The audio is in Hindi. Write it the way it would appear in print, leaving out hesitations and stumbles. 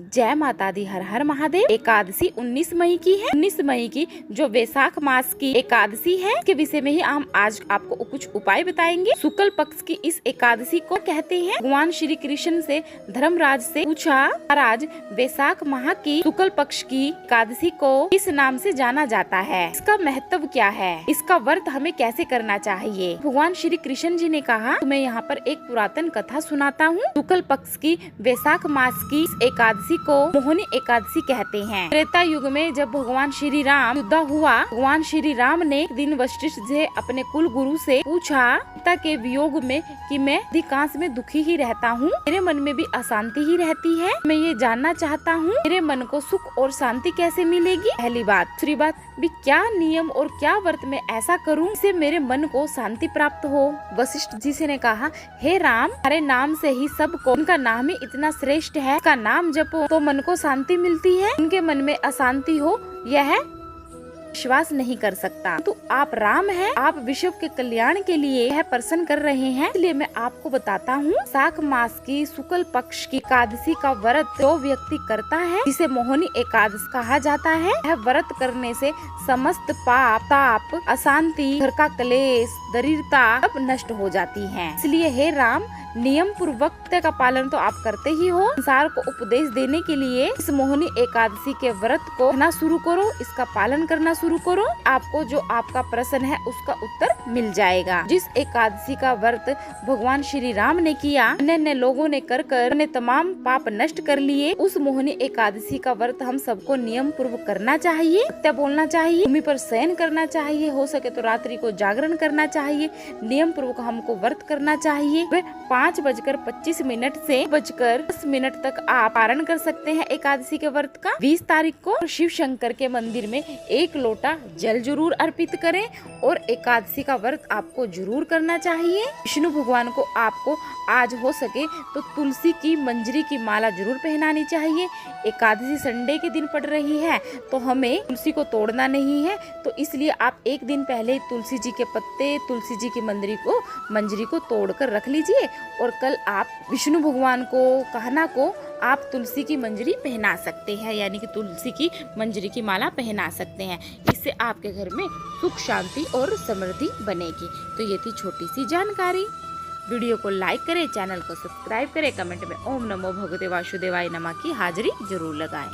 जय माता दी, हर हर महादेव। एकादशी 19 मई की है। 19 मई की जो वैशाख मास की एकादशी है, के विषय में ही हम आज आपको कुछ उपाय बताएंगे। शुक्ल पक्ष की इस एकादशी को कहते हैं। भगवान श्री कृष्ण से धर्मराज से पूछा, महाराज वैशाख माह की शुक्ल पक्ष की एकादशी को किस नाम से जाना जाता है? इसका महत्व क्या है? इसका व्रत हमें कैसे करना चाहिए? भगवान श्री कृष्ण जी ने कहा, तुम्हें यहाँ पर एक पुरातन कथा सुनाता हूँ। शुक्ल पक्ष की वैशाख मास की एकादशी को मोहिनी एकादशी कहते हैं। त्रेता युग में जब भगवान श्री राम युद्ध हुआ, भगवान श्री राम ने एक दिन वशिष्ठ से अपने कुल गुरु से पूछा, पिता के वियोग में कि मैं अधिकांश में दुखी ही रहता हूँ, मेरे मन में भी अशांति ही रहती है। मैं ये जानना चाहता हूँ मेरे मन को सुख और शांति कैसे मिलेगी? पहली बात। दूसरी बात भी, क्या नियम और क्या व्रत में ऐसा करूँ जिससे मेरे मन को शांति प्राप्त हो? वशिष्ठ जी से ने कहा, हे राम, हमारे नाम से ही सबको, उनका नाम ही इतना श्रेष्ठ है, उसका नाम जपो तो मन को शांति मिलती है। उनके मन में अशांति हो, यह विश्वास नहीं कर सकता। तो आप राम हैं, आप विश्व के कल्याण के लिए यह प्रसन्न कर रहे हैं, इसलिए मैं आपको बताता हूँ। वैशाख मास की शुक्ल पक्ष की एकादशी का व्रत जो व्यक्ति करता है, जिसे मोहिनी एकादशी कहा जाता है, यह व्रत करने से समस्त पाप, ताप, अशांति, घर का क्लेश, दरिद्रता सब नष्ट हो जाती है। इसलिए हे राम, नियम पूर्वक का पालन तो आप करते ही हो। संसार को उपदेश देने के लिए इस मोहिनी एकादशी के व्रत को करना शुरू करो, इसका पालन करना शुरू करो। आपको जो आपका प्रश्न है उसका उत्तर मिल जाएगा। जिस एकादशी का व्रत भगवान श्री राम ने किया, अन्य लोगों ने कर अपने तमाम पाप नष्ट कर लिए, उस मोहिनी एकादशी का व्रत हम सबको नियम पूर्वक करना चाहिए। सत्य बोलना चाहिए, भूमि पर शयन करना चाहिए, हो सके तो रात्रि को जागरण करना चाहिए। नियम पूर्वक हमको व्रत करना चाहिए। 5:25 से 10:10 तक आप पारण कर सकते हैं एकादशी के व्रत का। 20 तारीख को शिव शंकर के मंदिर में 1 लोटा जल जरूर अर्पित करें और एकादशी का व्रत आपको जरूर करना चाहिए। विष्णु भगवान को आपको आज हो सके तो तुलसी की मंजरी की माला जरूर पहनानी चाहिए। एकादशी संडे के दिन पड़ रही है तो हमें तुलसी को तोड़ना नहीं है, तो इसलिए आप एक दिन पहले तुलसी जी के पत्ते, तुलसी जी की मंजरी को तोड़कर रख लीजिए और कल आप विष्णु भगवान को कहना को आप तुलसी की मंजरी पहना सकते हैं, यानी कि तुलसी की मंजरी की माला पहना सकते हैं। इससे आपके घर में सुख, शांति और समृद्धि बनेगी। तो ये थी छोटी सी जानकारी। वीडियो को लाइक करें, चैनल को सब्सक्राइब करें, कमेंट में ओम नमो भगवते वासुदेवाय नमः की हाजिरी जरूर लगाएं।